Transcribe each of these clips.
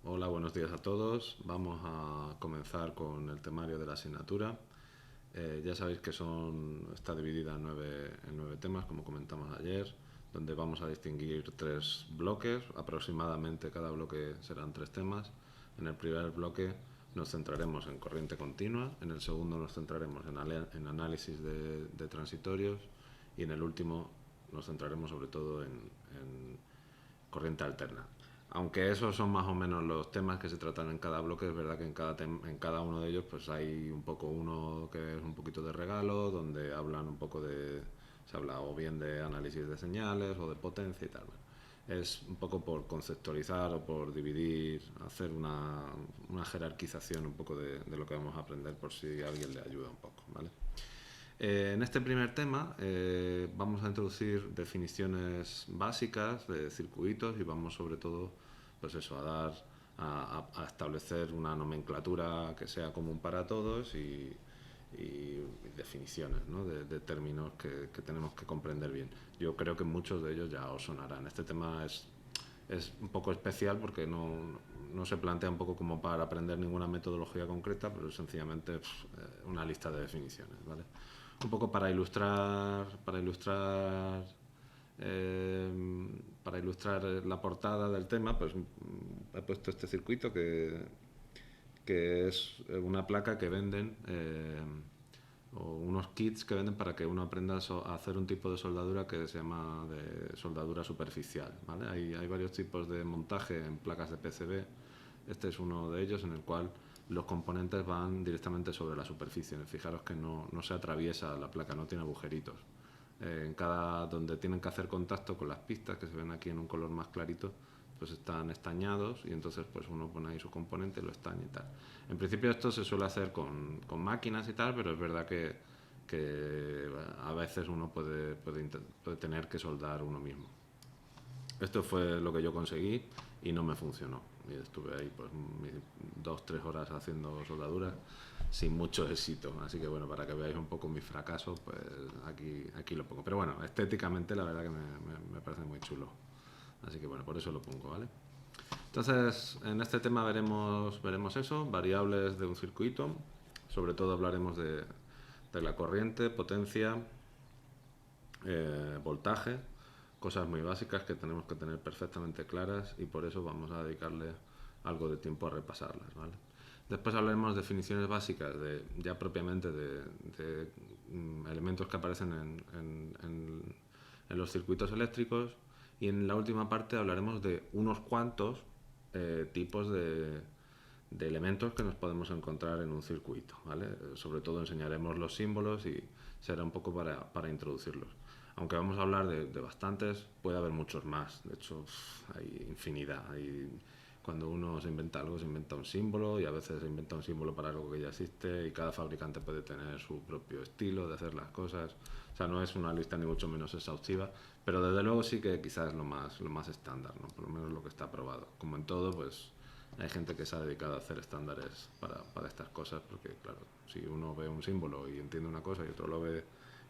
Hola, buenos días a todos. Vamos a comenzar con el temario de la asignatura. Ya sabéis que está dividida en nueve temas, como comentamos ayer, donde vamos a distinguir tres bloques. Aproximadamente cada bloque serán tres temas. En el primer bloque nos centraremos en corriente continua, en el segundo nos centraremos en análisis de transitorios y en el último nos centraremos sobre todo en corriente alterna. Aunque esos son más o menos los temas que se tratan en cada bloque, es verdad que en cada uno de ellos pues hay un poco uno que es un poquito de regalo, donde hablan un poco se habla o bien de análisis de señales o de potencia y tal. Bueno, es un poco por conceptualizar o por dividir, hacer una jerarquización un poco de lo que vamos a aprender por si a alguien le ayuda un poco, ¿vale? En este primer tema vamos a introducir definiciones básicas de circuitos y vamos sobre todo pues eso, a establecer una nomenclatura que sea común para todos y definiciones, ¿no? de términos que tenemos que comprender bien. Yo creo que muchos de ellos ya os sonarán. Este tema es un poco especial porque no se plantea un poco como para aprender ninguna metodología concreta, pero es sencillamente una lista de definiciones, ¿vale? Un poco para ilustrar la portada del tema, pues he puesto este circuito que es una placa que venden o unos kits que venden para que uno aprenda a hacer un tipo de soldadura que se llama de soldadura superficial, ¿vale? Hay varios tipos de montaje en placas de PCB. Este es uno de ellos en el cual los componentes van directamente sobre la superficie. Fijaros que no se atraviesa la placa, no tiene agujeritos. Donde tienen que hacer contacto con las pistas, que se ven aquí en un color más clarito, pues están estañados y entonces pues uno pone ahí su componente y lo estaña y tal. En principio esto se suele hacer con máquinas y tal, pero es verdad que a veces uno puede tener que soldar uno mismo. Esto fue lo que yo conseguí y no me funcionó. Y estuve ahí pues 2-3 horas haciendo soldaduras sin mucho éxito. Así que bueno, para que veáis un poco mi fracaso, pues aquí lo pongo. Pero bueno, estéticamente la verdad que me parece muy chulo. Así que bueno, por eso lo pongo, ¿vale? Entonces, en este tema veremos eso, variables de un circuito. Sobre todo hablaremos de la corriente, potencia, voltaje, cosas muy básicas que tenemos que tener perfectamente claras y por eso vamos a dedicarle algo de tiempo a repasarlas, ¿vale? Después hablaremos de definiciones básicas ya propiamente de elementos que aparecen en los circuitos eléctricos y en la última parte hablaremos de unos cuantos tipos de elementos que nos podemos encontrar en un circuito, ¿vale? Sobre todo enseñaremos los símbolos y será un poco para introducirlos. Aunque vamos a hablar de bastantes, puede haber muchos más. De hecho, hay infinidad. Cuando uno se inventa algo, se inventa un símbolo y a veces se inventa un símbolo para algo que ya existe y cada fabricante puede tener su propio estilo de hacer las cosas. O sea, no es una lista ni mucho menos exhaustiva, pero desde luego sí que quizás es lo más estándar, ¿no? Por lo menos lo que está aprobado. Como en todo, pues hay gente que se ha dedicado a hacer estándares para estas cosas, porque claro, si uno ve un símbolo y entiende una cosa y otro lo ve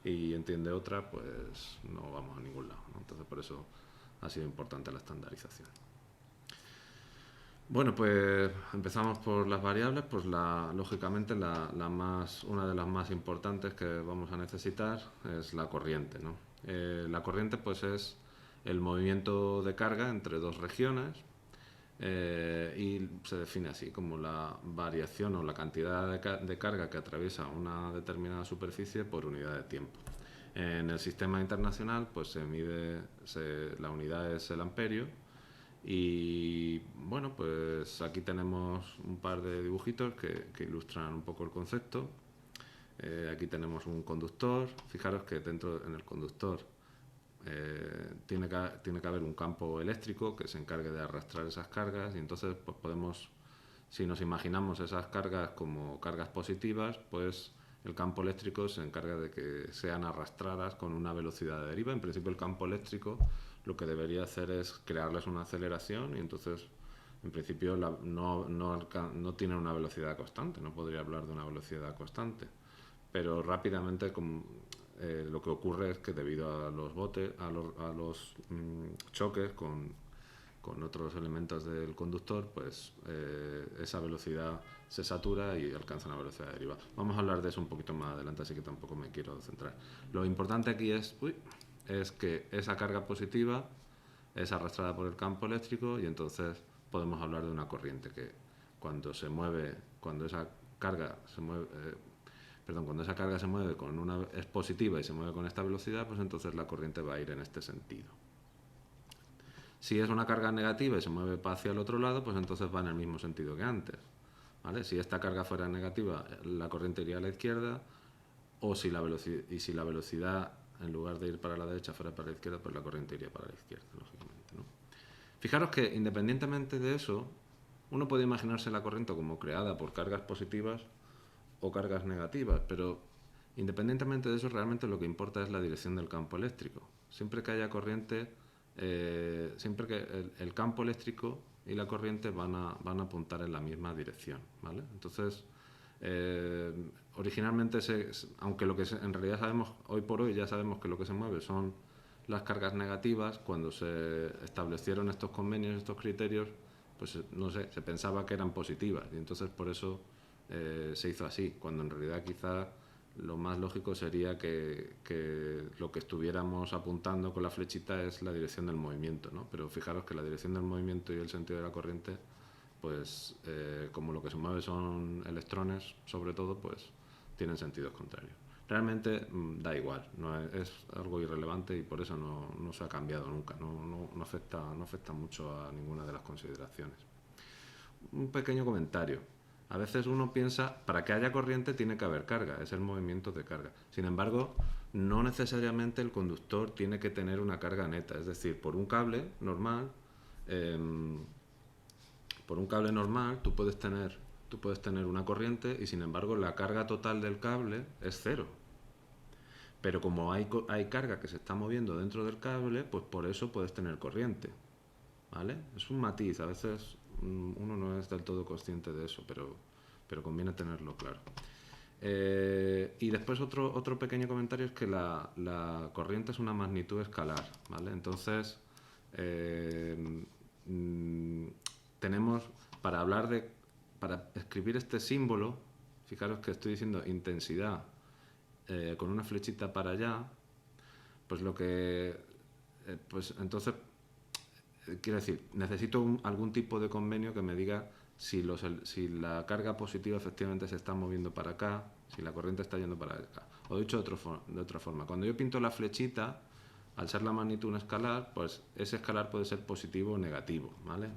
y entiende otra, pues no vamos a ningún lado, ¿no? Entonces por eso ha sido importante la estandarización. Bueno, pues empezamos por las variables, pues lógicamente una de las más importantes que vamos a necesitar es la corriente, ¿no? La corriente pues es el movimiento de carga entre dos regiones y se define así como la variación o la cantidad de carga que atraviesa una determinada superficie por unidad de tiempo. En el sistema internacional pues la unidad es el amperio y bueno, pues aquí tenemos un par de dibujitos que ilustran un poco el concepto. Aquí tenemos un conductor. Fijaros que en el conductor tiene que haber un campo eléctrico que se encargue de arrastrar esas cargas y entonces pues si nos imaginamos esas cargas como cargas positivas, pues el campo eléctrico se encarga de que sean arrastradas con una velocidad de deriva. En principio el campo eléctrico lo que debería hacer es crearles una aceleración y entonces en principio no tiene una velocidad constante, no podría hablar de una velocidad constante, pero rápidamente lo que ocurre es que debido a los choques con con otros elementos del conductor, pues esa velocidad se satura y alcanza una velocidad de deriva. Vamos a hablar de eso un poquito más adelante, así que tampoco me quiero centrar. Lo importante aquí es que esa carga positiva es arrastrada por el campo eléctrico y entonces podemos hablar de una corriente que cuando esa carga se mueve, cuando esa carga se mueve es positiva y se mueve con esta velocidad, pues entonces la corriente va a ir en este sentido. Si es una carga negativa y se mueve hacia el otro lado, pues entonces va en el mismo sentido que antes, ¿vale? Si esta carga fuera negativa, la corriente iría a la izquierda, o si la velocidad, en lugar de ir para la derecha, fuera para la izquierda, pues la corriente iría para la izquierda, lógicamente, ¿no? Fijaros que independientemente de eso, uno puede imaginarse la corriente como creada por cargas positivas o cargas negativas, pero independientemente de eso, realmente lo que importa es la dirección del campo eléctrico. Siempre que haya corriente, siempre que el campo eléctrico y la corriente van a apuntar en la misma dirección, ¿vale? Entonces, originalmente, aunque en realidad sabemos, hoy por hoy ya sabemos que lo que se mueve son las cargas negativas, cuando se establecieron estos convenios, estos criterios, pues no sé, se pensaba que eran positivas y entonces por eso se hizo así, cuando en realidad quizá lo más lógico sería que lo que estuviéramos apuntando con la flechita es la dirección del movimiento, ¿no? Pero fijaros que la dirección del movimiento y el sentido de la corriente, pues como lo que se mueve son electrones, sobre todo, pues tienen sentidos contrarios. Realmente da igual, es algo irrelevante y por eso no se ha cambiado nunca, no afecta mucho a ninguna de las consideraciones. Un pequeño comentario. A veces uno piensa, para que haya corriente tiene que haber carga, es el movimiento de carga. Sin embargo, no necesariamente el conductor tiene que tener una carga neta. Es decir, por un cable normal, tú puedes tener una corriente y sin embargo la carga total del cable es cero. Pero como hay carga que se está moviendo dentro del cable, pues por eso puedes tener corriente, ¿vale? Es un matiz, a veces uno no es del todo consciente de eso, pero conviene tenerlo claro. Y después otro pequeño comentario es que la corriente es una magnitud escalar, ¿vale? Entonces, tenemos, para escribir este símbolo, fijaros que estoy diciendo intensidad con una flechita para allá, pues pues entonces, quiero decir, necesito algún tipo de convenio que me diga si la carga positiva efectivamente se está moviendo para acá, si la corriente está yendo para acá. O dicho de otra forma, cuando yo pinto la flechita, al ser la magnitud un escalar, pues ese escalar puede ser positivo o negativo, ¿vale?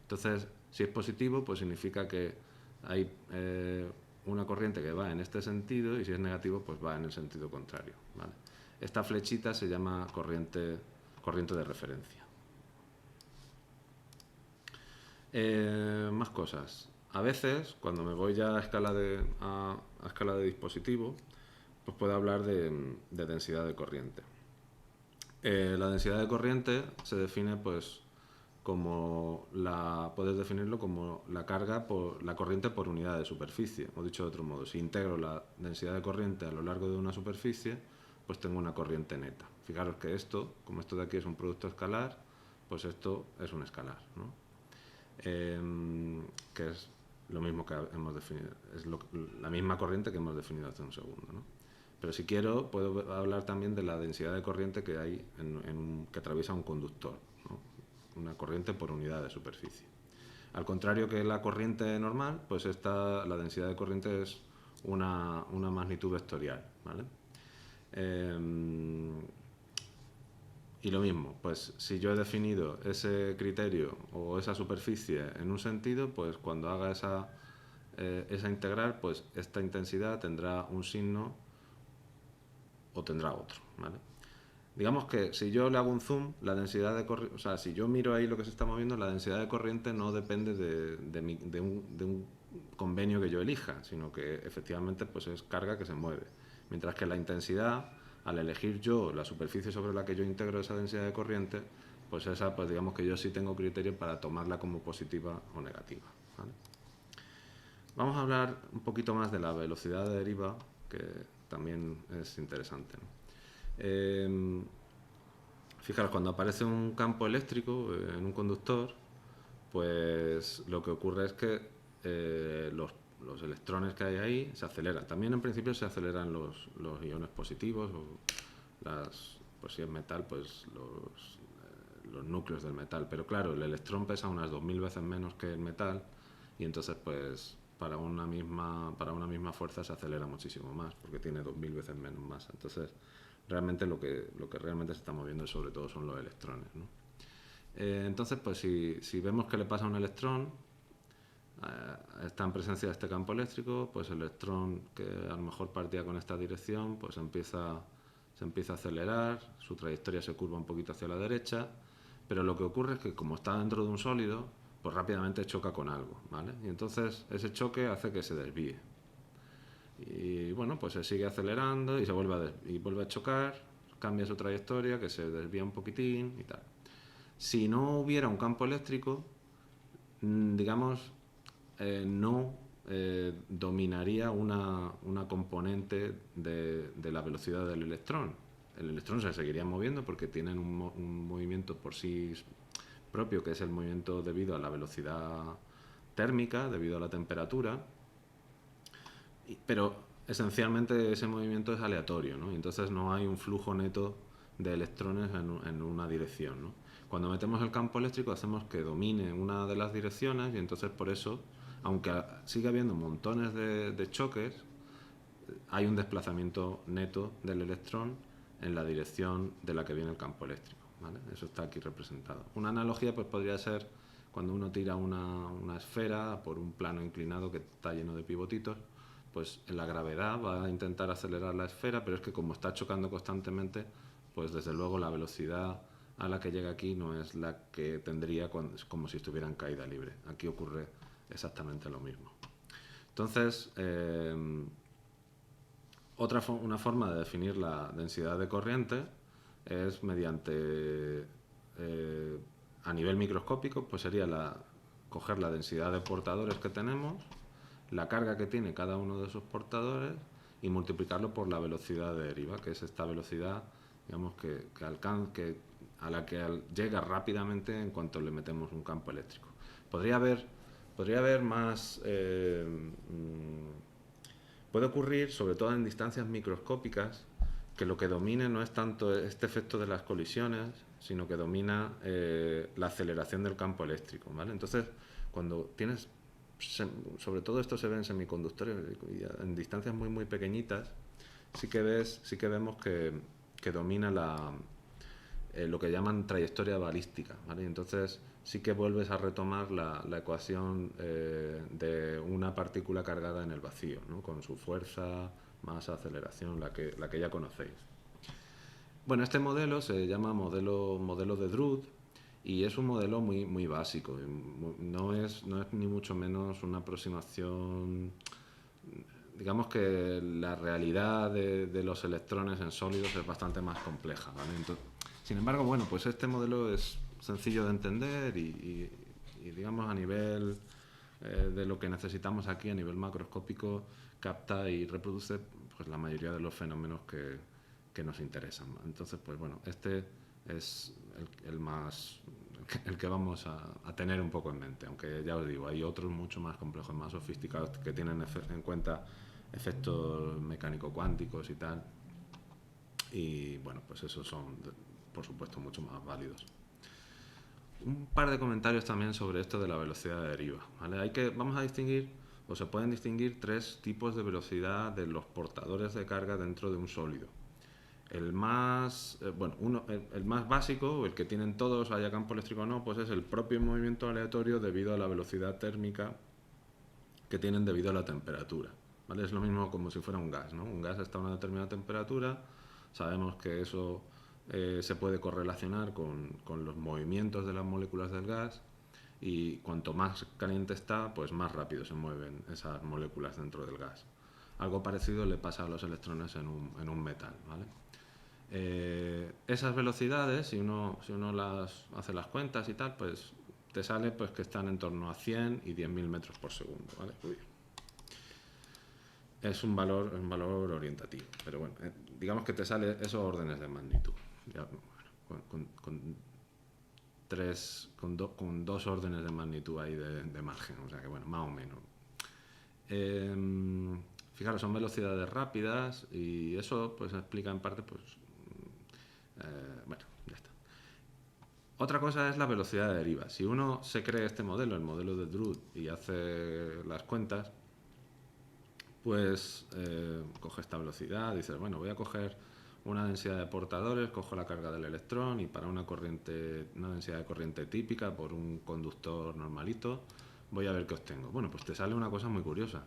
Entonces, si es positivo, pues significa que hay una corriente que va en este sentido y si es negativo, pues va en el sentido contrario, ¿vale? Esta flechita se llama corriente de referencia. Más cosas. A veces, cuando me voy ya a escala de dispositivo, pues puedo hablar de densidad de corriente. La densidad de corriente se define, pues, puedes definirlo como la corriente por unidad de superficie. O dicho de otro modo, si integro la densidad de corriente a lo largo de una superficie, pues tengo una corriente neta. Fijaros que como esto de aquí es un producto escalar, pues esto es un escalar, ¿no? Que es lo mismo que hemos definido, es la misma corriente que hemos definido hace un segundo, ¿no? Pero si quiero, puedo hablar también de la densidad de corriente que hay que atraviesa un conductor, ¿no? Una corriente por unidad de superficie. Al contrario que la corriente normal, pues la densidad de corriente es una magnitud vectorial, ¿vale? Y lo mismo, pues si yo he definido ese criterio o esa superficie en un sentido, pues cuando haga esa integral, pues esta intensidad tendrá un signo o tendrá otro, ¿vale? Digamos que si yo le hago un zoom, la densidad de corriente, o sea, si yo miro ahí lo que se está moviendo, la densidad de corriente no depende de un convenio que yo elija, sino que efectivamente pues es carga que se mueve. Mientras que la intensidad, al elegir yo la superficie sobre la que yo integro esa densidad de corriente, pues esa, pues digamos que yo sí tengo criterio para tomarla como positiva o negativa, ¿vale? Vamos a hablar un poquito más de la velocidad de deriva, que también es interesante, ¿no? Fijaros, cuando aparece un campo eléctrico en un conductor, pues lo que ocurre es que los electrones que hay ahí se aceleran. También en principio se aceleran los iones positivos o pues si es metal, pues los núcleos del metal. Pero claro, el electrón pesa unas 2000 veces menos que el metal y entonces pues para una misma fuerza se acelera muchísimo más porque tiene 2000 veces menos masa. Entonces realmente lo que realmente se está moviendo sobre todo son los electrones, ¿no? Entonces pues si vemos que le pasa a un electrón, está en presencia de este campo eléctrico, pues el electrón que a lo mejor partía con esta dirección pues se empieza a acelerar, su trayectoria se curva un poquito hacia la derecha, pero lo que ocurre es que como está dentro de un sólido, pues rápidamente choca con algo, ¿vale? Y entonces ese choque hace que se desvíe. Y bueno, pues se sigue acelerando y vuelve a chocar, cambia su trayectoria, que se desvía un poquitín y tal. Si no hubiera un campo eléctrico, digamos, no dominaría una componente de la velocidad del electrón. El electrón se seguiría moviendo porque tienen un movimiento por sí propio, que es el movimiento debido a la velocidad térmica, debido a la temperatura, pero esencialmente ese movimiento es aleatorio, ¿no? Y entonces no hay un flujo neto de electrones en una dirección, ¿no? Cuando metemos el campo eléctrico hacemos que domine una de las direcciones y entonces por eso, aunque siga habiendo montones de choques, hay un desplazamiento neto del electrón en la dirección de la que viene el campo eléctrico, ¿vale? Eso está aquí representado. Una analogía pues podría ser cuando uno tira una esfera por un plano inclinado que está lleno de pivotitos, pues en la gravedad va a intentar acelerar la esfera, pero es que como está chocando constantemente, pues desde luego la velocidad a la que llega aquí no es la que tendría como si estuviera en caída libre. Aquí ocurre exactamente lo mismo. Entonces, una forma de definir la densidad de corriente es mediante, a nivel microscópico, pues sería coger la densidad de portadores que tenemos, la carga que tiene cada uno de esos portadores y multiplicarlo por la velocidad de deriva, que es esta velocidad, digamos, a la que llega rápidamente en cuanto le metemos un campo eléctrico. Podría haber más... puede ocurrir, sobre todo en distancias microscópicas, que lo que domine no es tanto este efecto de las colisiones, sino que domina la aceleración del campo eléctrico, ¿vale? Entonces, cuando tienes, sobre todo esto se ve en semiconductores, en distancias muy muy pequeñitas, sí que vemos que domina lo que llaman trayectoria balística, ¿vale? Entonces sí que vuelves a retomar la ecuación de una partícula cargada en el vacío, ¿no? Con su fuerza, masa, aceleración, la que ya conocéis. Bueno, este modelo se llama modelo de Drude y es un modelo muy, muy básico. No es ni mucho menos una aproximación. Digamos que la realidad de los electrones en sólidos es bastante más compleja, ¿vale? Sin embargo, bueno, pues este modelo es sencillo de entender y digamos a nivel de lo que necesitamos aquí, a nivel macroscópico, capta y reproduce pues la mayoría de los fenómenos que nos interesan. Entonces, pues bueno, este es el que vamos a tener un poco en mente, aunque ya os digo, hay otros mucho más complejos, más sofisticados, que tienen en cuenta efectos mecánico-cuánticos y tal, y bueno, pues esos son por supuesto mucho más válidos. Un par de comentarios también sobre esto de la velocidad de deriva, ¿vale? Vamos a distinguir, o se pueden distinguir, tres tipos de velocidad de los portadores de carga dentro de un sólido. El más, el más básico, el que tienen todos, haya campo eléctrico o no, pues es el propio movimiento aleatorio debido a la velocidad térmica que tienen debido a la temperatura, ¿vale? Es lo mismo como si fuera un gas, ¿no? Un gas está a una determinada temperatura, sabemos que eso se puede correlacionar con los movimientos de las moléculas del gas y cuanto más caliente está, pues más rápido se mueven esas moléculas dentro del gas. Algo parecido le pasa a los electrones en un metal, ¿vale? Esas velocidades, si uno hace las cuentas y tal, pues te sale pues que están en torno a 100 y 10.000 metros por segundo, ¿vale? Es un valor orientativo, pero bueno, digamos que te sale esos órdenes de magnitud. Ya, bueno, con dos órdenes de magnitud ahí de margen, o sea que bueno, más o menos. Fijaros, son velocidades rápidas y eso pues explica en parte pues bueno, ya está. Otra cosa es la velocidad de deriva. Si uno se cree este modelo, el modelo de Drude, y hace las cuentas, pues coge esta velocidad, dices, bueno, voy a coger una densidad de portadores, cojo la carga del electrón y para una densidad de corriente típica por un conductor normalito, voy a ver qué obtengo. Bueno, pues te sale una cosa muy curiosa.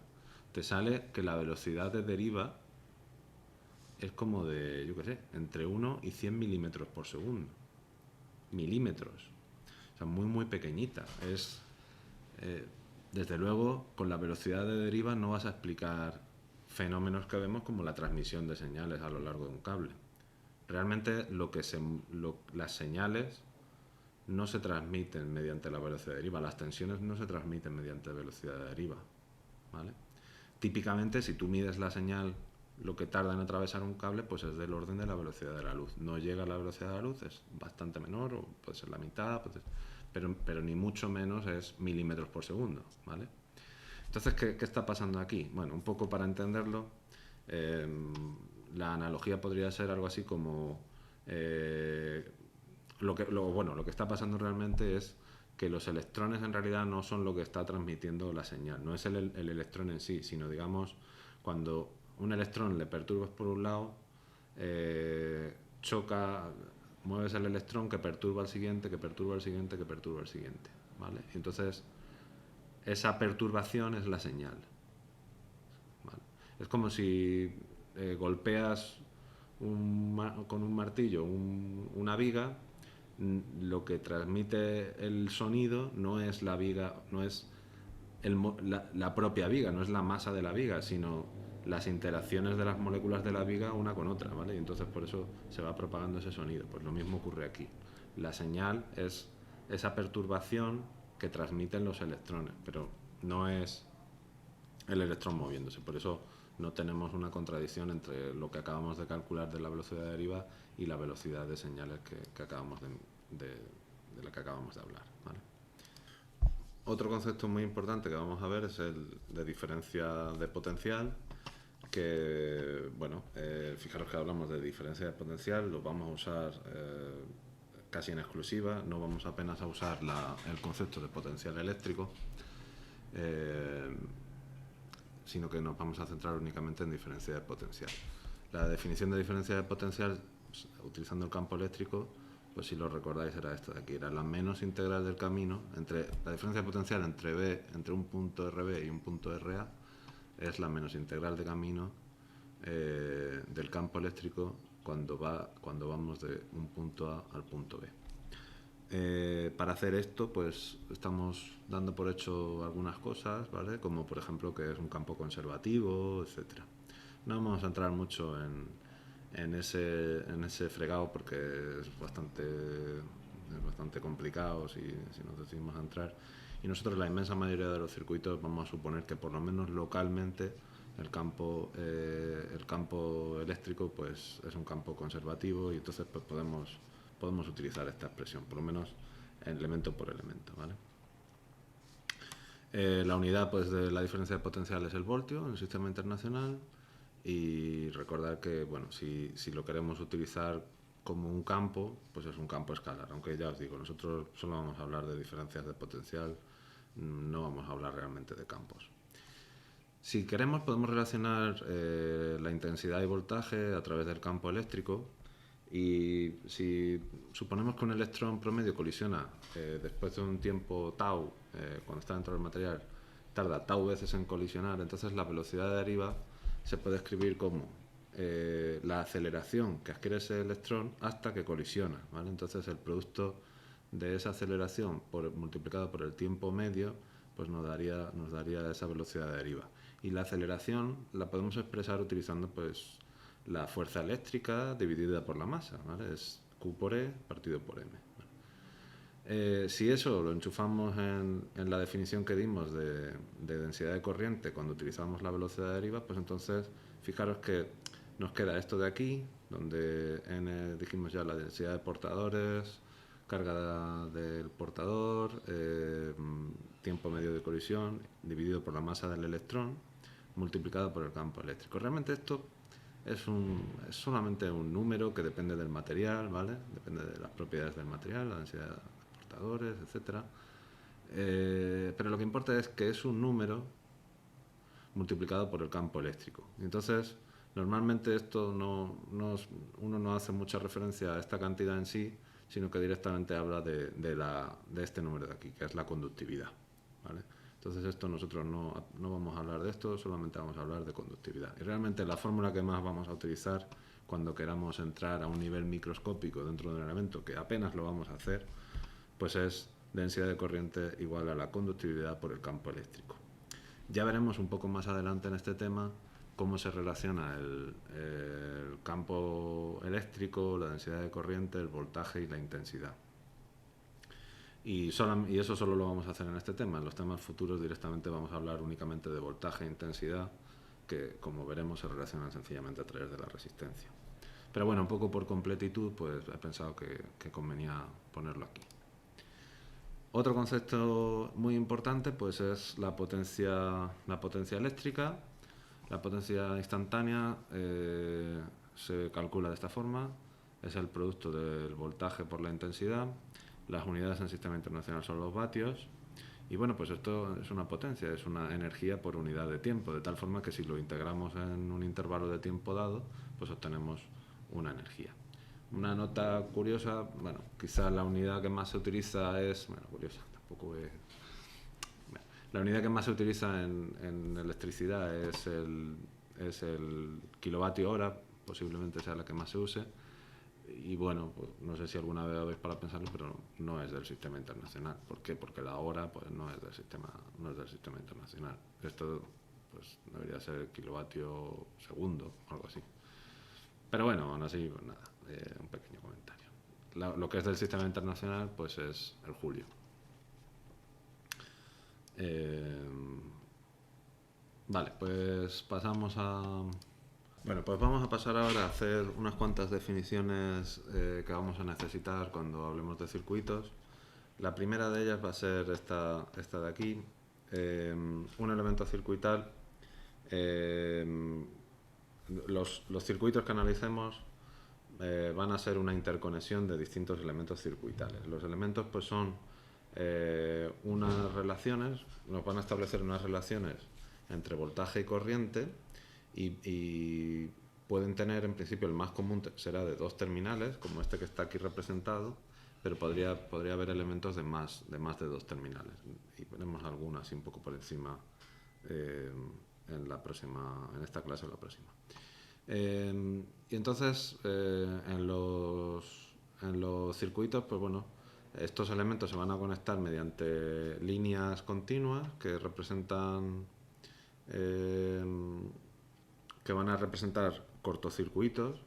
Te sale que la velocidad de deriva es como de, yo qué sé, entre 1 y 100 milímetros por segundo. Milímetros. O sea, muy, muy pequeñita. Desde luego, con la velocidad de deriva no vas a explicar fenómenos que vemos como la transmisión de señales a lo largo de un cable. Realmente las señales no se transmiten mediante la velocidad de deriva, las tensiones no se transmiten mediante velocidad de deriva, ¿vale? Típicamente, si tú mides la señal, lo que tarda en atravesar un cable, pues es del orden de la velocidad de la luz. No llega a la velocidad de la luz, es bastante menor, o puede ser la mitad, pero ni mucho menos es milímetros por segundo, ¿vale? Entonces, ¿qué está pasando aquí? Bueno, un poco para entenderlo, la analogía podría ser algo así como lo que está pasando realmente es que los electrones en realidad no son lo que está transmitiendo la señal, no es el electrón en sí, sino digamos cuando un electrón le perturbas por un lado, choca, mueves el electrón que perturba al siguiente, que perturba al siguiente, que perturba al siguiente, ¿vale? Entonces esa perturbación es la señal, ¿vale? Es como si golpeas con un martillo una viga, lo que transmite el sonido no es la viga, no es la propia viga, no es la masa de la viga, sino las interacciones de las moléculas de la viga una con otra, ¿vale? Y entonces por eso se va propagando ese sonido. Pues lo mismo ocurre aquí. La señal es esa perturbación que transmiten los electrones, pero no es el electrón moviéndose. Por eso no tenemos una contradicción entre lo que acabamos de calcular de la velocidad de deriva y la velocidad de señales que acabamos de la que acabamos de hablar, ¿vale? Otro concepto muy importante que vamos a ver es el de diferencia de potencial, que, bueno, fijaros que hablamos de diferencia de potencial, lo vamos a usar casi en exclusiva, no vamos apenas a usar el concepto de potencial eléctrico, sino que nos vamos a centrar únicamente en diferencia de potencial. La definición de diferencia de potencial, pues, utilizando el campo eléctrico, pues si lo recordáis era esto de aquí, era la menos integral del camino, la diferencia de potencial entre un punto RB y un punto RA, es la menos integral de camino del campo eléctrico cuando vamos de un punto A al punto B. Para hacer esto, pues estamos dando por hecho algunas cosas, ¿vale? Como por ejemplo que es un campo conservativo, etcétera. No vamos a entrar mucho en ese fregado porque es bastante complicado si nos decidimos a entrar. Y nosotros, la inmensa mayoría de los circuitos, vamos a suponer que por lo menos localmente el campo eléctrico pues es un campo conservativo y entonces pues podemos utilizar esta expresión, por lo menos elemento por elemento, ¿vale? La unidad pues, de la diferencia de potencial es el voltio en el sistema internacional y recordar que bueno, si lo queremos utilizar como un campo, pues es un campo escalar, aunque ya os digo, nosotros solo vamos a hablar de diferencias de potencial, no vamos a hablar realmente de campos. Si queremos podemos relacionar la intensidad y voltaje a través del campo eléctrico. Y si suponemos que un electrón promedio colisiona después de un tiempo tau, cuando está dentro del material, tarda tau veces en colisionar, entonces la velocidad de deriva se puede escribir como la aceleración que adquiere ese electrón hasta que colisiona, ¿vale? Entonces el producto de esa aceleración multiplicado por el tiempo medio pues nos daría esa velocidad de deriva. Y la aceleración la podemos expresar utilizando pues la fuerza eléctrica dividida por la masa, ¿vale? Es Q por E partido por M. Si eso lo enchufamos en la definición que dimos de densidad de corriente cuando utilizamos la velocidad de deriva, pues entonces fijaros que nos queda esto de aquí, donde n dijimos ya la densidad de portadores, carga del portador, tiempo medio de colisión dividido por la masa del electrón multiplicado por el campo eléctrico. Realmente esto es solamente un número que depende del material, ¿vale? Depende de las propiedades del material, la densidad de portadores, etcétera. Pero lo que importa es que es un número multiplicado por el campo eléctrico. Entonces, normalmente esto uno no hace mucha referencia a esta cantidad en sí, sino que directamente habla de este número de aquí, que es la conductividad, ¿vale? Entonces esto nosotros no vamos a hablar de esto, solamente vamos a hablar de conductividad. Y realmente la fórmula que más vamos a utilizar cuando queramos entrar a un nivel microscópico dentro de un elemento, que apenas lo vamos a hacer, pues es densidad de corriente igual a la conductividad por el campo eléctrico. Ya veremos un poco más adelante en este tema cómo se relaciona el campo eléctrico, la densidad de corriente, el voltaje y la intensidad. Y eso solo lo vamos a hacer en este tema. En los temas futuros directamente vamos a hablar únicamente de voltaje e intensidad, que como veremos se relacionan sencillamente a través de la resistencia. Pero bueno, un poco por completitud, pues he pensado que convenía ponerlo aquí. Otro concepto muy importante pues es la potencia eléctrica. La potencia instantánea se calcula de esta forma, es el producto del voltaje por la intensidad. Las unidades en el sistema internacional son los vatios. Y bueno, pues esto es una potencia, es una energía por unidad de tiempo, de tal forma que si lo integramos en un intervalo de tiempo dado, pues obtenemos una energía. Una nota curiosa, bueno, quizás la unidad que más se utiliza es, bueno, curiosa, tampoco es... Bueno, la unidad que más se utiliza en electricidad es el kilovatio hora, posiblemente sea la que más se use. Y bueno, pues no sé si alguna vez habéis para pensarlo, pero no es del sistema internacional. ¿Por qué? Porque la hora pues no es del sistema internacional. Esto pues debería ser el kilovatio segundo o algo así. Pero bueno, aún así, pues nada, un pequeño comentario. Lo que es del sistema internacional pues es el julio. Vale, pues pasamos a... Bueno, pues vamos a pasar ahora a hacer unas cuantas definiciones que vamos a necesitar cuando hablemos de circuitos. La primera de ellas va a ser esta de aquí. Un elemento circuital. Los circuitos que analicemos van a ser una interconexión de distintos elementos circuitales. Los elementos pues son unas relaciones, nos van a establecer unas relaciones entre voltaje y corriente. Y pueden tener, en principio, el más común será de dos terminales, como este que está aquí representado, pero podría haber elementos de más de dos terminales. Y veremos algunas así un poco por encima en esta clase o la próxima. Y entonces, en los circuitos, pues bueno, estos elementos se van a conectar mediante líneas continuas que representan... que van a representar cortocircuitos,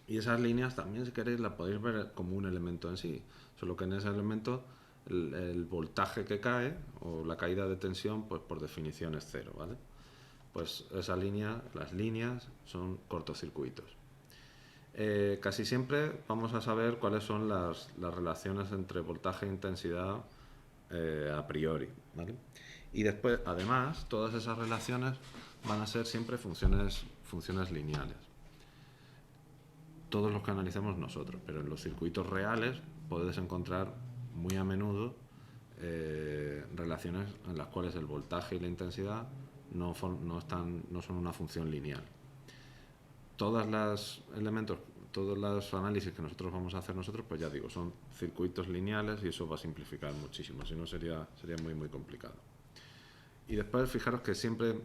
y esas líneas también, si queréis, las podéis ver como un elemento en sí, solo que en ese elemento el voltaje que cae o la caída de tensión pues por definición es cero, ¿vale? Pues las líneas son cortocircuitos. Casi siempre vamos a saber cuáles son las relaciones entre voltaje e intensidad a priori, ¿vale? Y después, además, todas esas relaciones van a ser siempre funciones lineales. Todos los que analicemos nosotros, pero en los circuitos reales puedes encontrar muy a menudo relaciones en las cuales el voltaje y la intensidad no son una función lineal. Todos los análisis que nosotros vamos a hacer pues ya digo, son circuitos lineales y eso va a simplificar muchísimo, si no sería muy muy complicado. Y después fijaros que siempre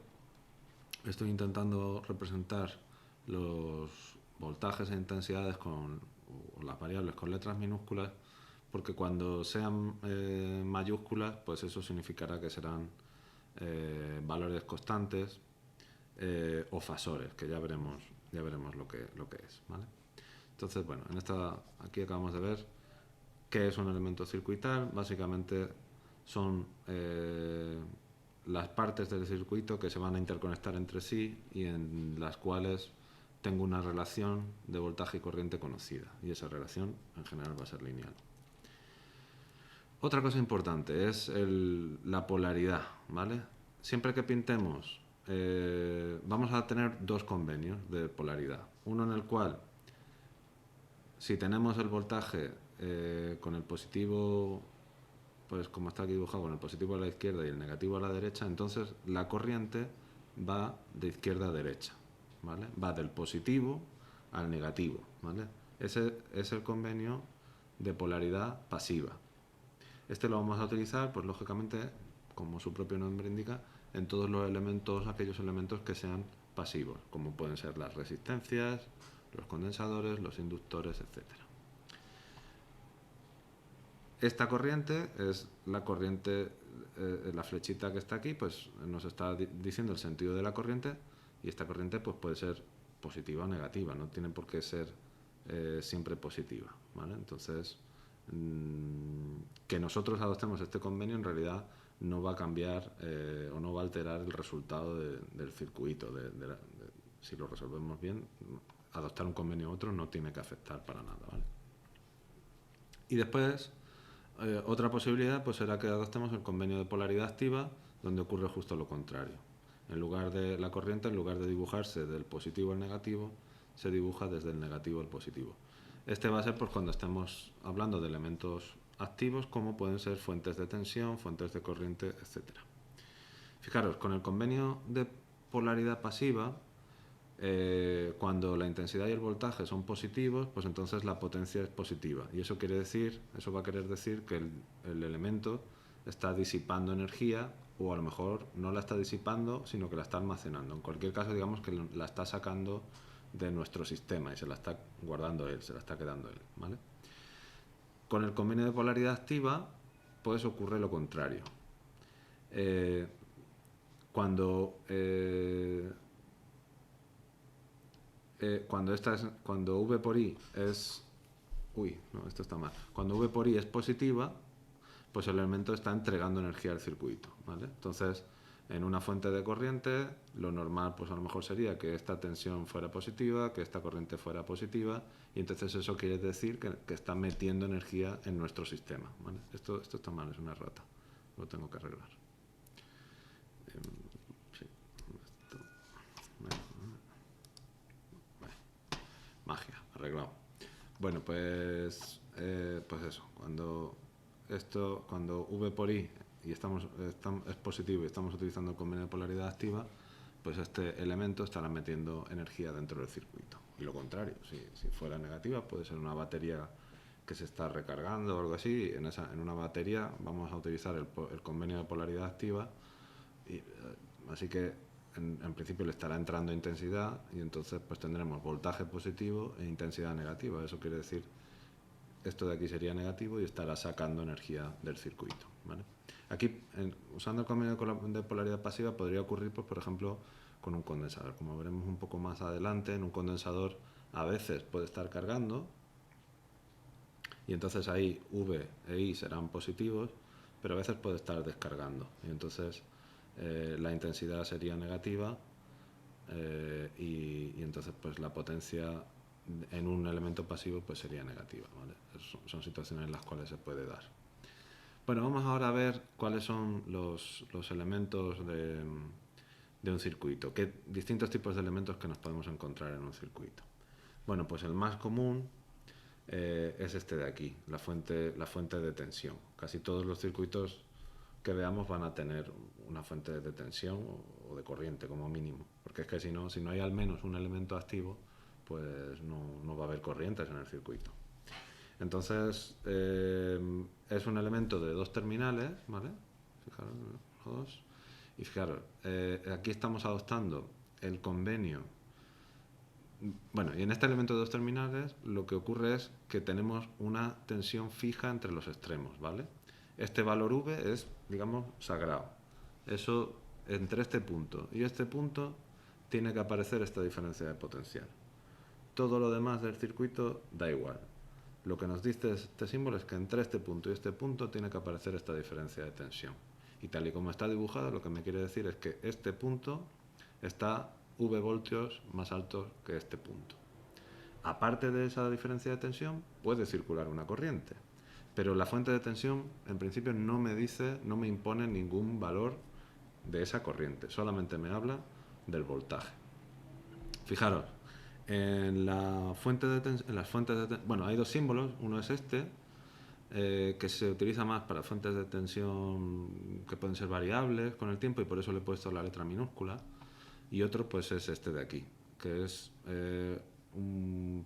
estoy intentando representar los voltajes e intensidades o las variables con letras minúsculas, porque cuando sean mayúsculas, pues eso significará que serán valores constantes o fasores, que ya veremos lo que es, ¿vale? Entonces, bueno, aquí acabamos de ver qué es un elemento circuital. Básicamente son las partes del circuito que se van a interconectar entre sí y en las cuales tengo una relación de voltaje y corriente conocida, y esa relación en general va a ser lineal. Otra cosa importante es la polaridad, ¿vale? Siempre que pintemos, vamos a tener dos convenios de polaridad. Uno en el cual, si tenemos el voltaje con el positivo, pues como está aquí dibujado, con el positivo a la izquierda y el negativo a la derecha, entonces la corriente va de izquierda a derecha, ¿vale? Va del positivo al negativo, ¿vale? Ese es el convenio de polaridad pasiva. Este lo vamos a utilizar, pues lógicamente, como su propio nombre indica, en todos los elementos, aquellos elementos que sean pasivos, como pueden ser las resistencias, los condensadores, los inductores, etc. Esta corriente es la corriente, la flechita que está aquí, pues nos está diciendo el sentido de la corriente, y esta corriente pues puede ser positiva o negativa, no tiene por qué ser siempre positiva, ¿vale? Entonces, que nosotros adoptemos este convenio en realidad no va a cambiar o no va a alterar el resultado del circuito. Si lo resolvemos bien, adoptar un convenio u otro no tiene que afectar para nada, ¿vale? Y después, otra posibilidad pues será que adoptemos el convenio de polaridad activa, donde ocurre justo lo contrario. En lugar de la corriente, en lugar de dibujarse del positivo al negativo, se dibuja desde el negativo al positivo. Este va a ser pues cuando estemos hablando de elementos activos, como pueden ser fuentes de tensión, fuentes de corriente, etc. Fijaros, con el convenio de polaridad pasiva, cuando la intensidad y el voltaje son positivos, pues entonces la potencia es positiva. Y eso va a querer decir que el elemento está disipando energía, o a lo mejor no la está disipando, sino que la está almacenando. En cualquier caso, digamos que la está sacando de nuestro sistema y se la está guardando él, se la está quedando él, ¿vale? Con el convenio de polaridad activa, pues ocurre lo contrario. Cuando V por I es... Uy, no, esto está mal. Cuando V por I es positiva, pues el elemento está entregando energía al circuito, ¿vale? Entonces, en una fuente de corriente, lo normal pues a lo mejor sería que esta tensión fuera positiva, que esta corriente fuera positiva, y entonces eso quiere decir que está metiendo energía en nuestro sistema, ¿vale? Esto está mal, es una errata, lo tengo que arreglar. Sí, magia, arreglado. Bueno, pues eso, cuando V por I y es positivo y estamos utilizando el convenio de polaridad activa, pues este elemento estará metiendo energía dentro del circuito. Y lo contrario, si fuera negativa, puede ser una batería que se está recargando o algo así. En una batería vamos a utilizar el convenio de polaridad activa, así que en principio le estará entrando intensidad, y entonces pues tendremos voltaje positivo e intensidad negativa. Eso quiere decir, esto de aquí sería negativo y estará sacando energía del circuito, ¿vale? Aquí, usando el convenio de polaridad pasiva, podría ocurrir, pues, por ejemplo, con un condensador. Como veremos un poco más adelante, en un condensador a veces puede estar cargando, y entonces ahí V e I serán positivos, pero a veces puede estar descargando, y entonces la intensidad sería negativa, y entonces pues la potencia en un elemento pasivo pues sería negativa, ¿vale? Son situaciones en las cuales se puede dar. Bueno, vamos ahora a ver cuáles son los elementos de un circuito, qué distintos tipos de elementos que nos podemos encontrar en un circuito. Bueno, pues el más común es este de aquí, la fuente de tensión. Casi todos los circuitos que veamos van a tener una fuente de tensión o de corriente como mínimo, porque es que si no hay al menos un elemento activo, pues no va a haber corrientes en el circuito. Entonces, es un elemento de dos terminales, ¿vale? Fijaros, dos. Y fijaros, aquí estamos adoptando el convenio. Bueno, y en este elemento de dos terminales lo que ocurre es que tenemos una tensión fija entre los extremos, ¿vale? Este valor V es, digamos, sagrado. Eso, entre este punto y este punto, tiene que aparecer esta diferencia de potencial. Todo lo demás del circuito da igual. Lo que nos dice este símbolo es que entre este punto y este punto tiene que aparecer esta diferencia de tensión. Y tal y como está dibujada, lo que me quiere decir es que este punto está V voltios más altos que este punto. Aparte de esa diferencia de tensión, puede circular una corriente. Pero la fuente de tensión, en principio, no me impone ningún valor de esa corriente. Solamente me habla del voltaje. Fijaros, en las fuentes de tensión, bueno, hay dos símbolos. Uno es este, que se utiliza más para fuentes de tensión que pueden ser variables con el tiempo y por eso le he puesto la letra minúscula. Y otro pues es este de aquí, que es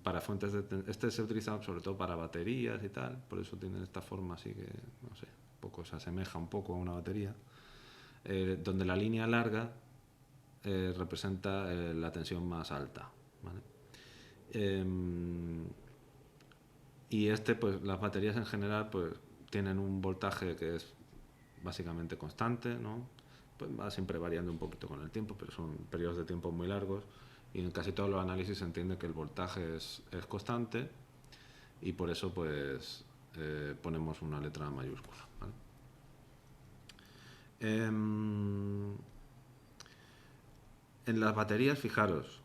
para fuentes de tensión. Este se utiliza sobre todo para baterías y tal, por eso tiene esta forma así que, no sé, un poco se asemeja un poco a una batería, donde la línea larga representa la tensión más alta, ¿vale? Y pues las baterías en general pues tienen un voltaje que es básicamente constante, ¿no? Pues va siempre variando un poquito con el tiempo, pero son periodos de tiempo muy largos y en casi todos los análisis se entiende que el voltaje es constante y por eso pues ponemos una letra mayúscula, ¿vale? En las baterías, fijaros,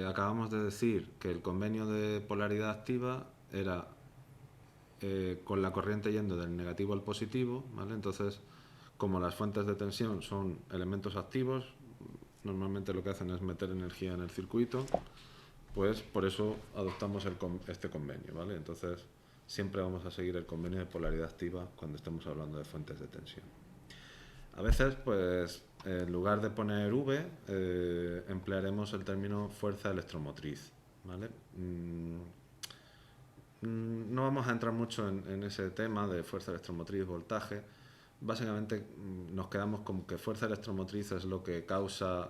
acabamos de decir que el convenio de polaridad activa era con la corriente yendo del negativo al positivo, ¿vale? Entonces, como las fuentes de tensión son elementos activos, normalmente lo que hacen es meter energía en el circuito, pues por eso adoptamos este convenio, ¿vale? Entonces, siempre vamos a seguir el convenio de polaridad activa cuando estemos hablando de fuentes de tensión. A veces, pues, en lugar de poner V, emplearemos el término fuerza electromotriz, ¿vale? No vamos a entrar mucho en ese tema de fuerza electromotriz, voltaje. Básicamente nos quedamos con que fuerza electromotriz es lo que causa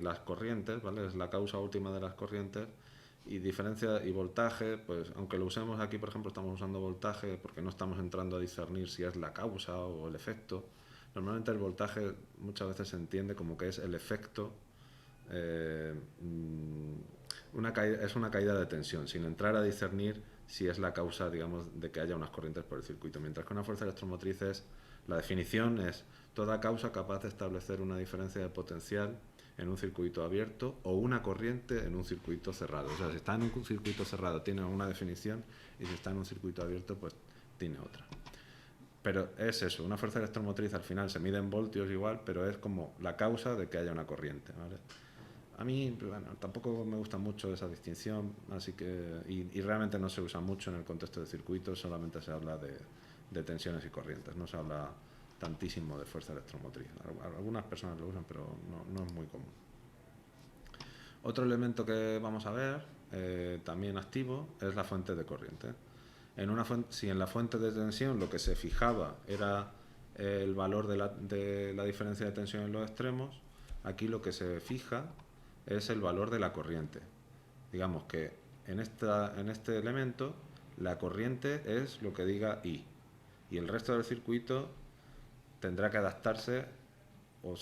las corrientes, ¿vale? Es la causa última de las corrientes. Y diferencia y voltaje, pues aunque lo usemos aquí, por ejemplo, estamos usando voltaje porque no estamos entrando a discernir si es la causa o el efecto. Normalmente el voltaje muchas veces se entiende como que es el efecto, es una caída de tensión, sin entrar a discernir si es la causa, digamos, de que haya unas corrientes por el circuito. Mientras que una fuerza electromotriz la definición es toda causa capaz de establecer una diferencia de potencial en un circuito abierto o una corriente en un circuito cerrado. O sea, si está en un circuito cerrado tiene una definición y si está en un circuito abierto pues tiene otra. Pero es eso, una fuerza electromotriz al final se mide en voltios igual, pero es como la causa de que haya una corriente, ¿vale? A mí, bueno, tampoco me gusta mucho esa distinción, así que y realmente no se usa mucho en el contexto de circuitos, solamente se habla de tensiones y corrientes, no se habla tantísimo de fuerza electromotriz. Algunas personas lo usan, pero no es muy común. Otro elemento que vamos a ver, también activo, es la fuente de corriente. Si en la fuente de tensión lo que se fijaba era el valor de la diferencia de tensión en los extremos, aquí lo que se fija es el valor de la corriente. Digamos que en este elemento la corriente es lo que diga I y el resto del circuito tendrá que adaptarse o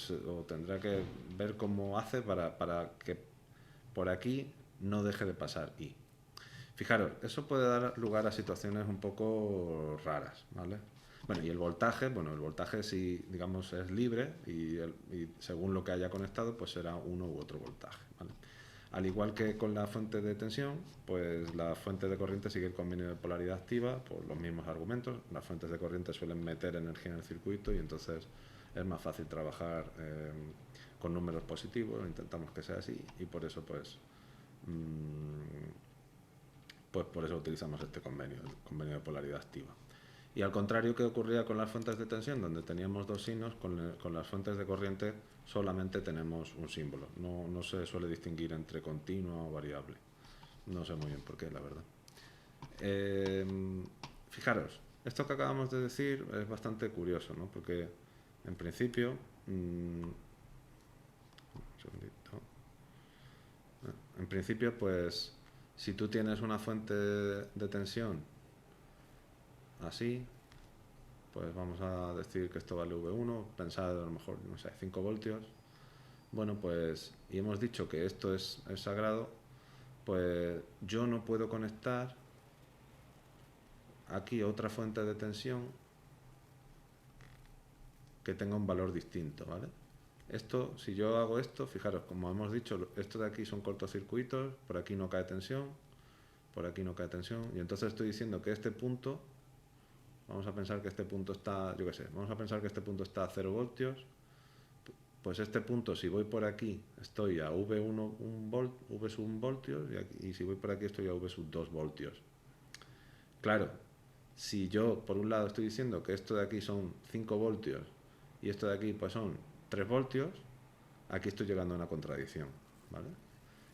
tendrá que ver cómo hace para que por aquí no deje de pasar I. Fijaros, eso puede dar lugar a situaciones un poco raras, ¿vale? Bueno, y el voltaje si, digamos, es libre y según lo que haya conectado, pues será uno u otro voltaje, ¿vale? Al igual que con la fuente de tensión, pues la fuente de corriente sigue el convenio de polaridad activa por los mismos argumentos. Las fuentes de corriente suelen meter energía en el circuito y entonces es más fácil trabajar con números positivos, intentamos que sea así y por eso pues por eso utilizamos este convenio, el convenio de polaridad activa. Y al contrario que ocurría con las fuentes de tensión, donde teníamos dos signos, con las fuentes de corriente solamente tenemos un símbolo. No se suele distinguir entre continua o variable. No sé muy bien por qué, la verdad. Fijaros, esto que acabamos de decir es bastante curioso, ¿no? Porque en principio... en principio, pues, si tú tienes una fuente de tensión así, pues vamos a decir que esto vale V1, pensad a lo mejor, no sé, 5 voltios. Bueno, pues, y hemos dicho que esto es sagrado, pues yo no puedo conectar aquí otra fuente de tensión que tenga un valor distinto, ¿vale? Esto, si yo hago esto, fijaros, como hemos dicho, esto de aquí son cortocircuitos, por aquí no cae tensión, por aquí no cae tensión, y entonces estoy diciendo que este punto, vamos a pensar que este punto está, yo qué sé, vamos a pensar que este punto está a 0 voltios, pues este punto, si voy por aquí, estoy a V1, V sub 1 voltios, y si voy por aquí estoy a V sub 2 voltios. Claro, si yo por un lado estoy diciendo que esto de aquí son 5 voltios y esto de aquí pues son 3 voltios, aquí estoy llegando a una contradicción, ¿vale?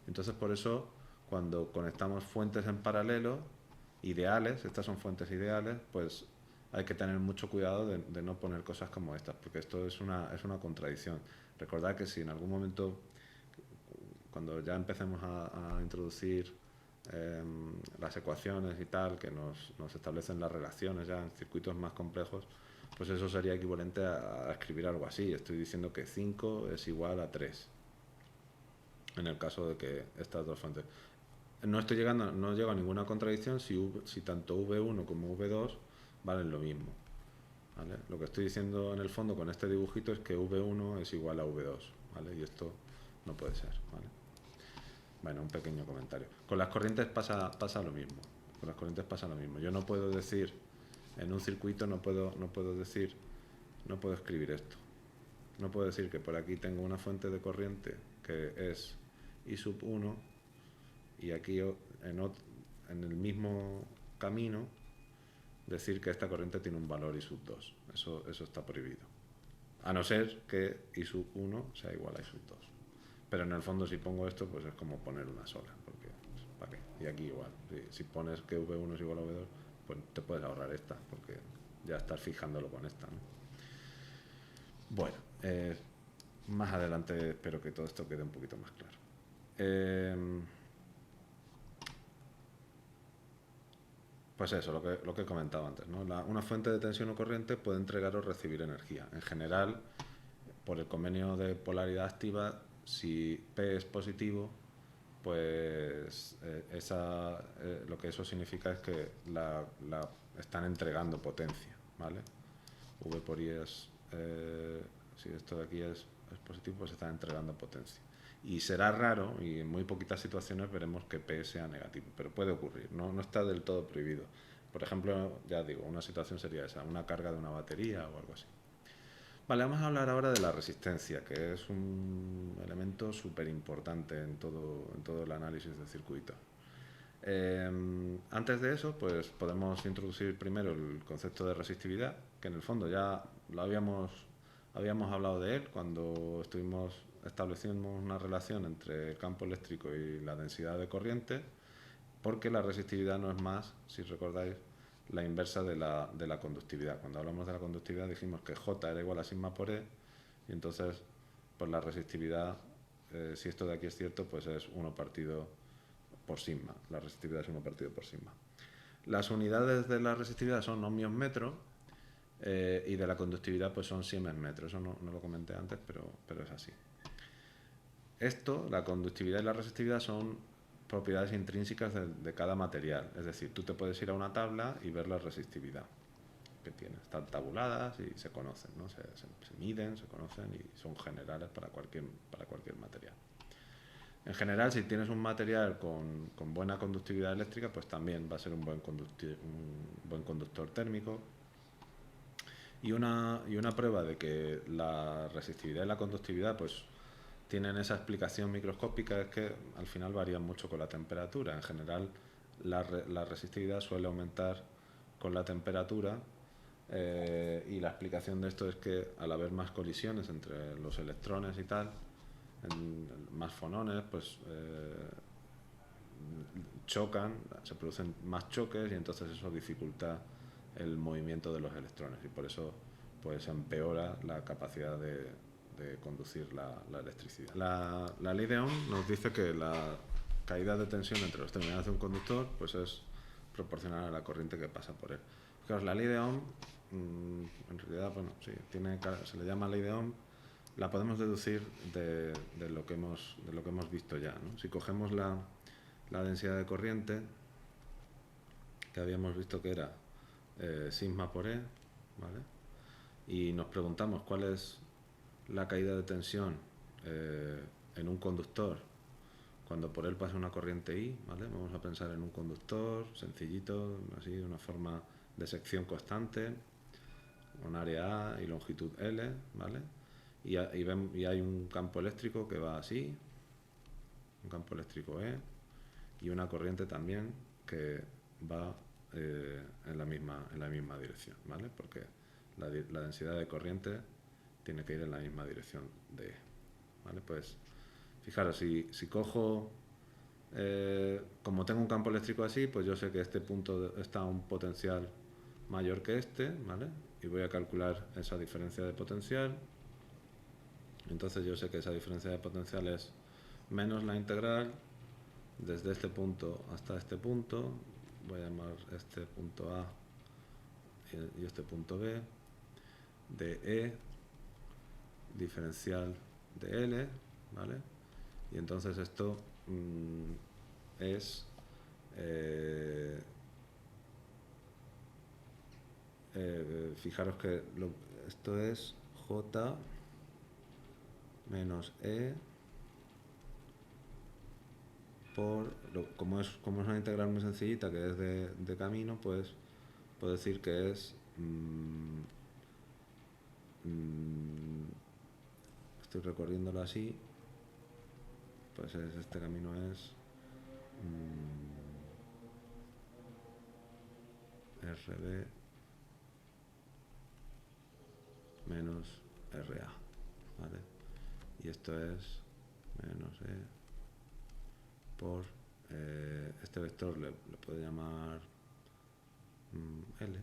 Entonces por eso cuando conectamos fuentes en paralelo, ideales, estas son fuentes ideales, pues hay que tener mucho cuidado de no poner cosas como estas, porque esto es una contradicción. Recordad que si en algún momento, cuando ya empecemos a introducir las ecuaciones y tal, que nos establecen las relaciones ya en circuitos más complejos, pues eso sería equivalente a escribir algo así. Estoy diciendo que 5 es igual a 3, en el caso de que estas dos fuentes. No llego a ninguna contradicción si tanto V1 como V2 valen lo mismo, ¿vale? Lo que estoy diciendo en el fondo con este dibujito es que V1 es igual a V2, ¿vale? Y esto no puede ser, ¿vale? Bueno, un pequeño comentario. Con las corrientes pasa lo mismo. Con las corrientes pasa lo mismo. Yo no puedo decir, en un circuito no puedo escribir esto. No puedo decir que por aquí tengo una fuente de corriente que es I sub 1 y aquí en el mismo camino decir que esta corriente tiene un valor I sub 2. Eso está prohibido. A no ser que I sub 1 sea igual a I sub 2. Pero en el fondo si pongo esto, pues es como poner una sola, porque pues, ¿para qué? Y aquí igual, si pones que V1 es igual a V2, pues te puedes ahorrar esta, porque ya estás fijándolo con esta, ¿no? Bueno, más adelante espero que todo esto quede un poquito más claro. Pues eso, lo que he comentado antes, ¿no? Una fuente de tensión o corriente puede entregar o recibir energía. En general, por el convenio de polaridad activa, si P es positivo, pues lo que eso significa es que la están entregando potencia, ¿vale? V por I es, si esto de aquí es positivo, pues están entregando potencia. Y será raro, y en muy poquitas situaciones veremos que P sea negativo, pero puede ocurrir, no está del todo prohibido. Por ejemplo, ya digo, una situación sería esa, una carga de una batería o algo así. Vale, vamos a hablar ahora de la resistencia, que es un elemento súper importante en todo el análisis de circuitos. Antes de eso, pues podemos introducir primero el concepto de resistividad, que en el fondo ya lo habíamos hablado de él cuando estuvimos estableciendo una relación entre el campo eléctrico y la densidad de corriente, porque la resistividad no es más, si recordáis, la inversa de la conductividad. Cuando hablamos de la conductividad dijimos que J era igual a sigma por E, y entonces pues la resistividad, si esto de aquí es cierto, pues es 1 partido por sigma. La resistividad es 1 partido por sigma. Las unidades de la resistividad son ohmios metro, y de la conductividad pues son siemens metro. Eso no lo comenté antes, pero es así. Esto, la conductividad y la resistividad, son propiedades intrínsecas de cada material. Es decir, tú te puedes ir a una tabla y ver la resistividad que tiene. Están tabuladas y se conocen, ¿no? Se miden, se conocen y son generales para cualquier material. En general, si tienes un material con buena conductividad eléctrica, pues también va a ser un buen conductor térmico. Y una prueba de que la resistividad y la conductividad pues tienen esa explicación microscópica es que al final varían mucho con la temperatura. En general, la resistividad suele aumentar con la temperatura, y la explicación de esto es que al haber más colisiones entre los electrones y tal, más fonones, pues chocan, se producen más choques y entonces eso dificulta el movimiento de los electrones y por eso pues empeora la capacidad de conducir la electricidad. La ley de Ohm nos dice que la caída de tensión entre los terminales de un conductor pues es proporcional a la corriente que pasa por él. Fijaos, la ley de Ohm, en realidad, bueno, sí, se le llama ley de Ohm, la podemos deducir de lo que hemos visto ya, ¿no? Si cogemos la densidad de corriente, que habíamos visto que era sigma por E, ¿vale? Y nos preguntamos cuál es la caída de tensión en un conductor cuando por él pasa una corriente I, ¿vale? Vamos a pensar en un conductor sencillito, así, de una forma de sección constante, un área A y longitud L, ¿vale? Y hay un campo eléctrico que va así, un campo eléctrico E, y una corriente también que va en la misma dirección, ¿vale? Porque la densidad de corriente tiene que ir en la misma dirección de E, ¿vale? Pues fijaros, si cojo, como tengo un campo eléctrico así, pues yo sé que este punto está a un potencial mayor que este, ¿vale? Y voy a calcular esa diferencia de potencial. Entonces yo sé que esa diferencia de potencial es menos la integral desde este punto hasta este punto. Voy a llamar este punto A y este punto B, de E diferencial de L, ¿vale? Y entonces esto es fijaros que esto es J menos E por, como es una integral muy sencillita que es de camino, pues puedo decir que es estoy recorriéndolo así, pues este camino es RB menos RA, ¿vale? Y esto es menos E por este vector le puedo llamar L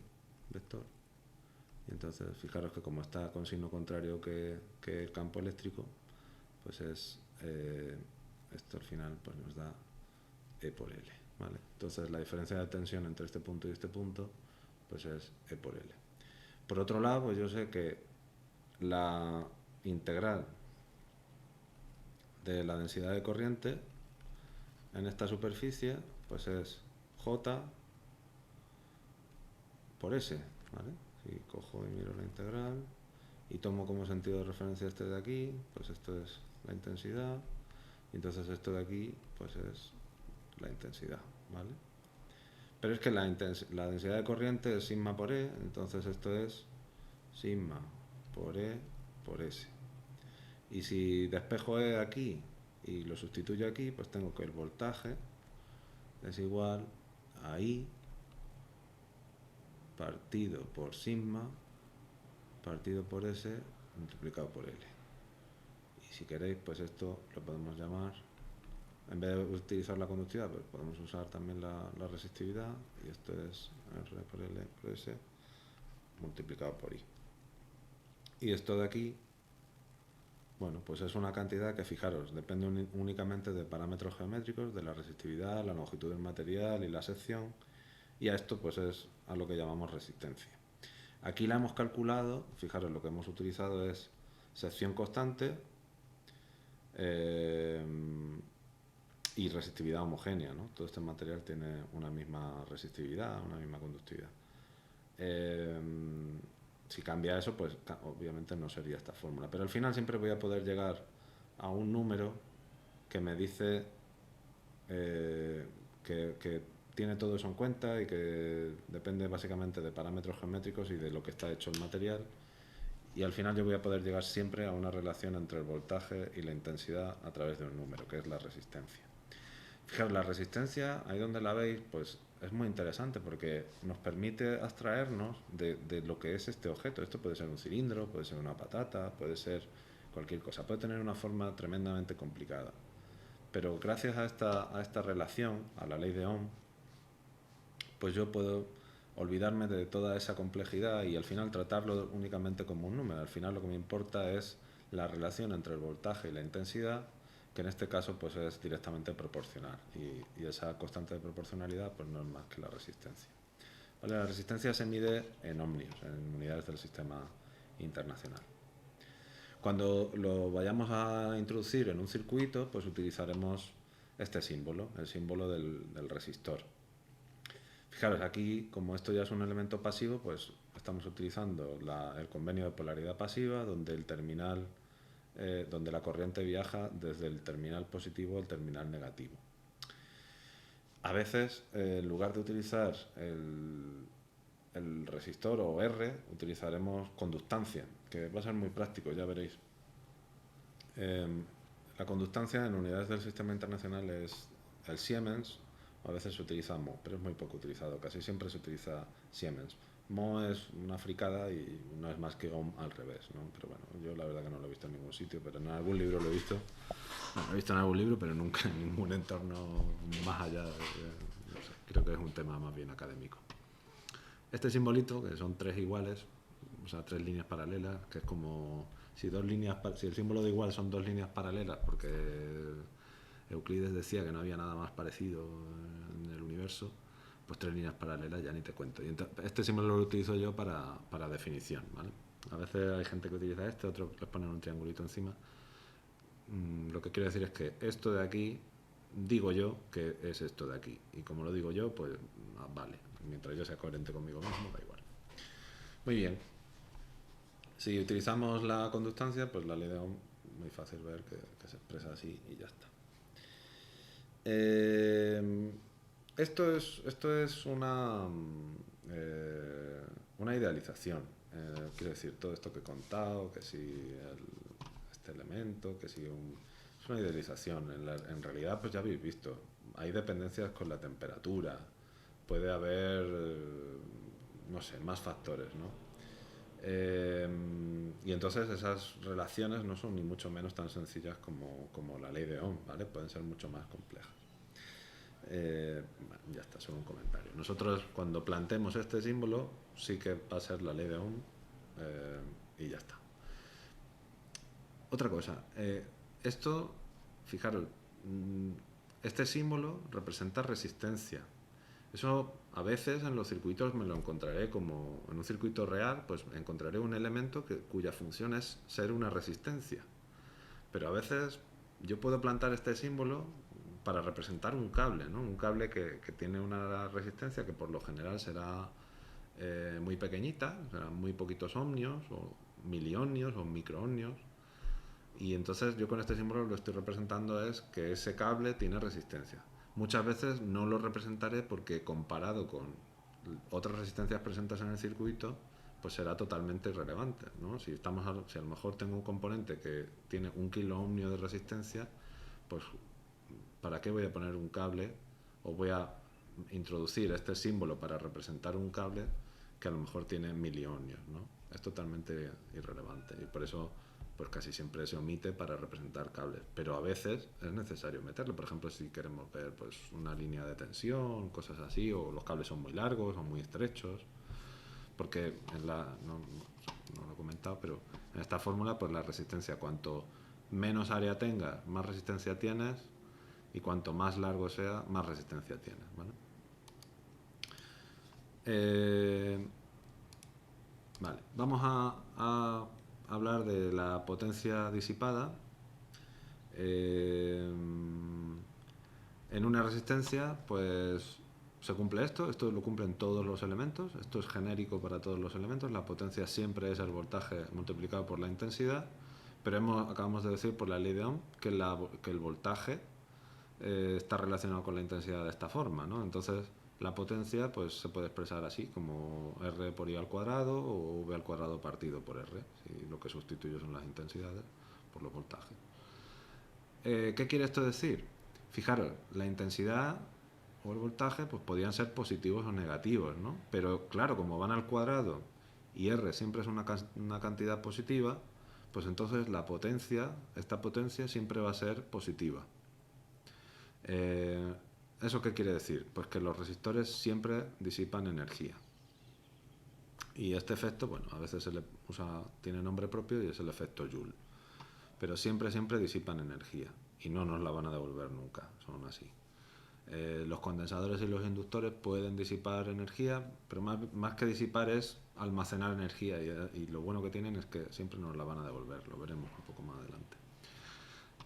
vector, y entonces fijaros que como está con signo contrario que el campo eléctrico, pues es esto al final pues nos da E por L, ¿vale? Entonces la diferencia de tensión entre este punto y este punto pues es E por L. Por otro lado, pues yo sé que la integral de la densidad de corriente en esta superficie pues es J por S, ¿vale? Si cojo y miro la integral y tomo como sentido de referencia este de aquí, pues esto es la intensidad, y entonces esto de aquí pues es la intensidad, ¿vale? Pero es que la densidad de corriente es sigma por E, entonces esto es sigma por E por S. Y si despejo E aquí y lo sustituyo aquí, pues tengo que el voltaje es igual a I partido por sigma partido por S multiplicado por L. Y si queréis, pues esto lo podemos llamar, en vez de utilizar la conductividad, pues podemos usar también la resistividad, y esto es R por L por S multiplicado por I. Y esto de aquí, bueno, pues es una cantidad que, fijaros, depende únicamente de parámetros geométricos, de la resistividad, la longitud del material y la sección, y a esto pues es a lo que llamamos resistencia. Aquí la hemos calculado, fijaros, lo que hemos utilizado es sección constante y resistividad homogénea, ¿no? Todo este material tiene una misma resistividad, una misma conductividad. Si cambia eso, pues obviamente no sería esta fórmula, pero al final siempre voy a poder llegar a un número que me dice que tiene todo eso en cuenta y que depende básicamente de parámetros geométricos y de lo que está hecho el material, y al final yo voy a poder llegar siempre a una relación entre el voltaje y la intensidad a través de un número, que es la resistencia. Fijaros, la resistencia, ahí donde la veis, pues es muy interesante porque nos permite abstraernos de lo que es este objeto. Esto puede ser un cilindro, puede ser una patata, puede ser cualquier cosa, puede tener una forma tremendamente complicada. Pero gracias a esta relación, a la ley de Ohm, pues yo puedo olvidarme de toda esa complejidad y al final tratarlo únicamente como un número. Al final lo que me importa es la relación entre el voltaje y la intensidad, que en este caso pues es directamente proporcional, y esa constante de proporcionalidad pues no es más que la resistencia. ¿Vale? La resistencia se mide en ohmios, en unidades del sistema internacional. Cuando lo vayamos a introducir en un circuito, pues utilizaremos este símbolo, el símbolo del resistor. Fijaros, aquí, como esto ya es un elemento pasivo, pues estamos utilizando el convenio de polaridad pasiva, donde el terminal donde la corriente viaja desde el terminal positivo al terminal negativo. A veces, en lugar de utilizar el resistor o R, utilizaremos conductancia, que va a ser muy práctico, ya veréis. La conductancia en unidades del sistema internacional es el Siemens, a veces se utiliza mho, pero es muy poco utilizado, casi siempre se utiliza Siemens. Mho es una fricada y no es más que ohm al revés, ¿no? Pero bueno, yo la verdad que no lo he visto en ningún sitio, pero en algún libro lo he visto. Bueno, lo he visto en algún libro, pero nunca en ningún entorno más allá. No sé, creo que es un tema más bien académico. Este simbolito, que son tres iguales, o sea, tres líneas paralelas, que es como si el símbolo de igual son dos líneas paralelas, porque Euclides decía que no había nada más parecido en el universo, pues tres líneas paralelas ya ni te cuento. Y este símbolo lo utilizo yo para definición, ¿vale? A veces hay gente que utiliza otros les ponen un triangulito encima. Lo que quiero decir es que esto de aquí, digo yo que es esto de aquí. Y como lo digo yo, pues vale. Mientras yo sea coherente conmigo mismo, da igual. Muy bien. Si utilizamos la conductancia, pues la ley de Ohm, muy fácil ver que se expresa así y ya está. Esto es una idealización. Quiero decir, todo esto que he contado, que si este elemento, que si es una idealización. En realidad, pues ya habéis visto, hay dependencias con la temperatura, puede haber, no sé, más factores, ¿no? Y entonces esas relaciones no son ni mucho menos tan sencillas como la ley de Ohm, ¿vale? Pueden ser mucho más complejas. Bueno, ya está, solo un comentario. Nosotros cuando planteemos este símbolo sí que va a ser la ley de Ohm y ya está. Otra cosa, esto, fijaros, este símbolo representa resistencia. Eso a veces en los circuitos me lo encontraré como en un circuito real, pues encontraré un elemento cuya función es ser una resistencia. Pero a veces yo puedo plantar este símbolo para representar un cable, ¿no? Un cable que tiene una resistencia que por lo general será muy pequeñita, serán muy poquitos ohmios o miliohmios o microohmios. Y entonces yo con este símbolo lo estoy representando es que ese cable tiene resistencia. Muchas veces no lo representaré porque comparado con otras resistencias presentes en el circuito, pues será totalmente irrelevante, ¿no? Si a lo mejor tengo un componente que tiene 1 kiloohmio de resistencia, pues ¿para qué voy a poner un cable o voy a introducir este símbolo para representar un cable que a lo mejor tiene miliohmios, ¿no? Es totalmente irrelevante y por eso pues casi siempre se omite para representar cables, pero a veces es necesario meterlo. Por ejemplo, si queremos ver pues una línea de tensión, cosas así, o los cables son muy largos o muy estrechos, porque no lo he comentado, pero en esta fórmula pues la resistencia, cuanto menos área tengas, más resistencia tienes, y cuanto más largo sea, más resistencia tienes, ¿vale? Vale, vamos a hablar de la potencia disipada. En una resistencia, pues se cumple esto lo cumplen todos los elementos, esto es genérico para todos los elementos, la potencia siempre es el voltaje multiplicado por la intensidad, pero acabamos de decir por la ley de Ohm que el voltaje está relacionado con la intensidad de esta forma, ¿no? Entonces la potencia pues se puede expresar así, como R por I al cuadrado o V al cuadrado partido por R, si lo que sustituyo son las intensidades por los voltajes. ¿Qué quiere esto decir? Fijaros, la intensidad o el voltaje pues podían ser positivos o negativos, ¿no? Pero claro, como van al cuadrado y R siempre es una cantidad positiva, pues entonces esta potencia siempre va a ser positiva. ¿Eso qué quiere decir? Pues que los resistores siempre disipan energía. Y este efecto, bueno, a veces tiene nombre propio y es el efecto Joule. Pero siempre disipan energía y no nos la van a devolver nunca, son así. Los condensadores y los inductores pueden disipar energía, pero más que disipar es almacenar energía y lo bueno que tienen es que siempre nos la van a devolver, lo veremos un poco más adelante.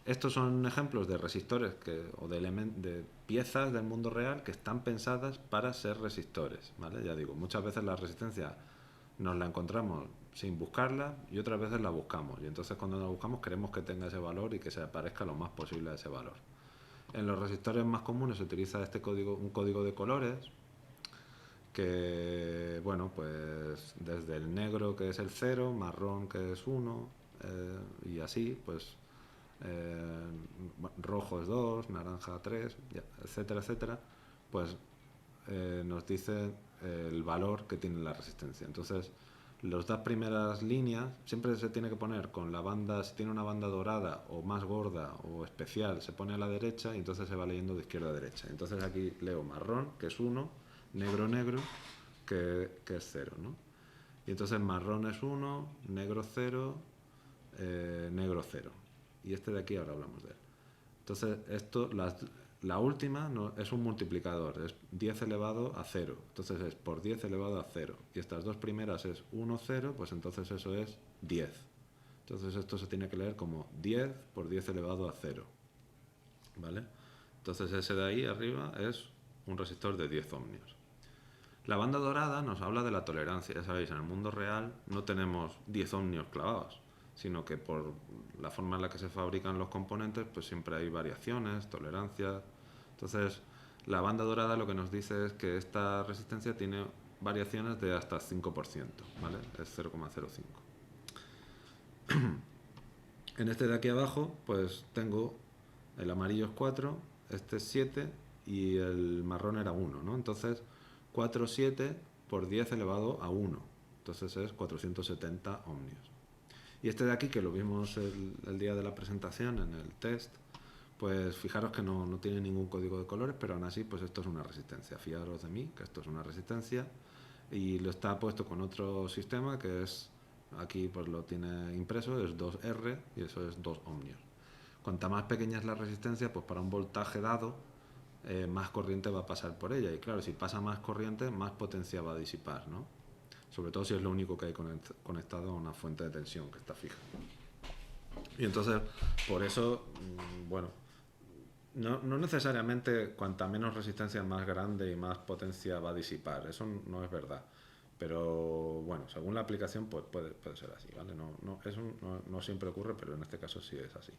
Estos son ejemplos de resistores o de piezas del mundo real que están pensadas para ser resistores, ¿vale? Ya digo, muchas veces la resistencia nos la encontramos sin buscarla y otras veces la buscamos. Y entonces cuando la buscamos queremos que tenga ese valor y que se parezca lo más posible a ese valor. En los resistores más comunes se utiliza un código de colores que, bueno, pues desde el negro, que es el 0, marrón, que es 1, y así, pues eh, rojo es 2, naranja 3, etcétera, etcétera, pues nos dice el valor que tiene la resistencia. Entonces, las dos primeras líneas siempre se tiene que poner con la banda, si tiene una banda dorada o más gorda o especial, se pone a la derecha y entonces se va leyendo de izquierda a derecha. Entonces aquí leo marrón, que es 1, negro, negro, que es 0, ¿no? Y entonces marrón es 1, negro 0, negro 0. Y este de aquí ahora hablamos de él. Entonces, la última no, es un multiplicador, es 10 elevado a 0. Entonces es por 10 elevado a 0. Y estas dos primeras es 1, 0, pues entonces eso es 10. Entonces esto se tiene que leer como 10 por 10 elevado a 0. ¿Vale? Entonces ese de ahí arriba es un resistor de 10 ohmios. La banda dorada nos habla de la tolerancia. Ya sabéis, en el mundo real no tenemos 10 ohmios clavados, sino que por la forma en la que se fabrican los componentes, pues siempre hay variaciones, tolerancias. Entonces, la banda dorada lo que nos dice es que esta resistencia tiene variaciones de hasta 5%, ¿vale? Es 0,05. En este de aquí abajo, pues tengo el amarillo es 4, este es 7 y el marrón era 1, ¿no? Entonces, 4, 7 por 10 elevado a 1. Entonces es 470 ohmios. Y este de aquí, que lo vimos el día de la presentación en el test, pues fijaros que no tiene ningún código de colores, pero aún así, pues esto es una resistencia. Fiaros de mí, que esto es una resistencia. Y lo está puesto con otro sistema que es, aquí pues lo tiene impreso, es 2R y eso es 2 ohmios. Cuanta más pequeña es la resistencia, pues para un voltaje dado, más corriente va a pasar por ella. Y claro, si pasa más corriente, más potencia va a disipar, ¿no? Sobre todo si es lo único que hay conectado a una fuente de tensión que está fija. Y entonces, por eso, bueno, no necesariamente cuanta menos resistencia más grande y más potencia va a disipar, eso no es verdad. Pero bueno, según la aplicación pues puede ser así, ¿vale? Eso no siempre ocurre, pero en este caso sí es así.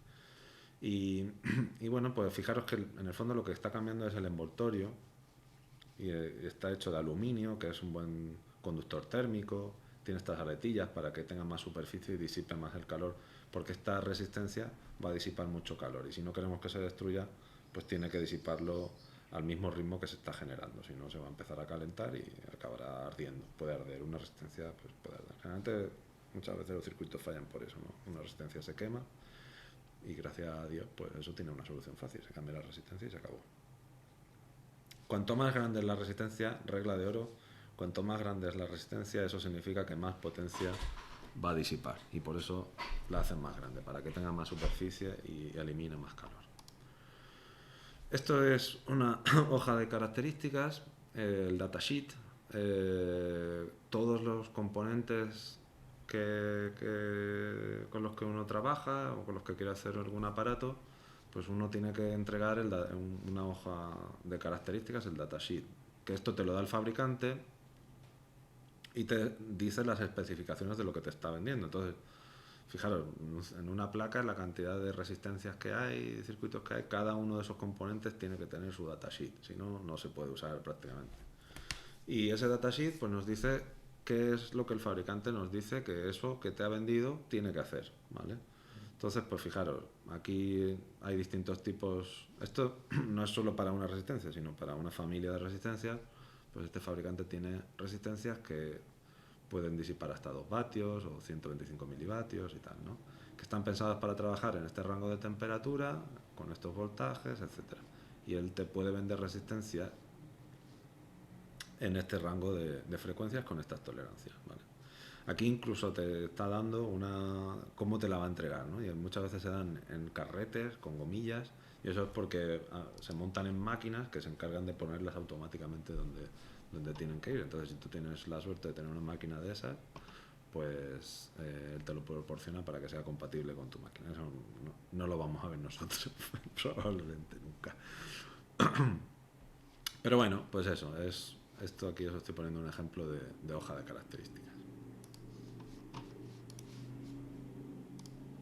Y bueno, pues fijaros que en el fondo lo que está cambiando es el envoltorio y está hecho de aluminio, que es un buen conductor térmico, tiene estas aletillas para que tenga más superficie y disipe más el calor, porque esta resistencia va a disipar mucho calor y si no queremos que se destruya, pues tiene que disiparlo al mismo ritmo que se está generando, si no se va a empezar a calentar y acabará ardiendo, puede arder, una resistencia pues puede arder. Generalmente muchas veces los circuitos fallan por eso, ¿no? Una resistencia se quema y gracias a Dios pues eso tiene una solución fácil, se cambia la resistencia y se acabó. Cuanto más grande es la resistencia, regla de oro, cuanto más grande es la resistencia, eso significa que más potencia va a disipar y por eso la hacen más grande, para que tenga más superficie y elimine más calor. Esto es una hoja de características, el datasheet, todos los componentes con los que uno trabaja o con los que quiere hacer algún aparato, pues uno tiene que entregar una hoja de características, el datasheet, que esto te lo da el fabricante y te dice las especificaciones de lo que te está vendiendo. Entonces, fijaros, en una placa la cantidad de resistencias que hay, de circuitos que hay, cada uno de esos componentes tiene que tener su datasheet, si no, no se puede usar prácticamente. Y ese datasheet pues nos dice qué es lo que el fabricante nos dice que eso que te ha vendido tiene que hacer, ¿vale? Entonces, pues fijaros, aquí hay distintos tipos. Esto no es solo para una resistencia, sino para una familia de resistencias. Pues este fabricante tiene resistencias que pueden disipar hasta 2 vatios o 125 milivatios y tal, ¿no? Que están pensadas para trabajar en este rango de temperatura, con estos voltajes, etc. Y él te puede vender resistencia en este rango de frecuencias con estas tolerancias, ¿vale? Aquí incluso te está dando cómo te la va a entregar, ¿no? Y muchas veces se dan en carretes con gomillas y eso es porque se montan en máquinas que se encargan de ponerlas automáticamente donde tienen que ir. Entonces, si tú tienes la suerte de tener una máquina de esas, pues él te lo proporciona para que sea compatible con tu máquina. Eso no lo vamos a ver nosotros, probablemente nunca. Pero bueno, pues eso, esto aquí os estoy poniendo un ejemplo de hoja de características.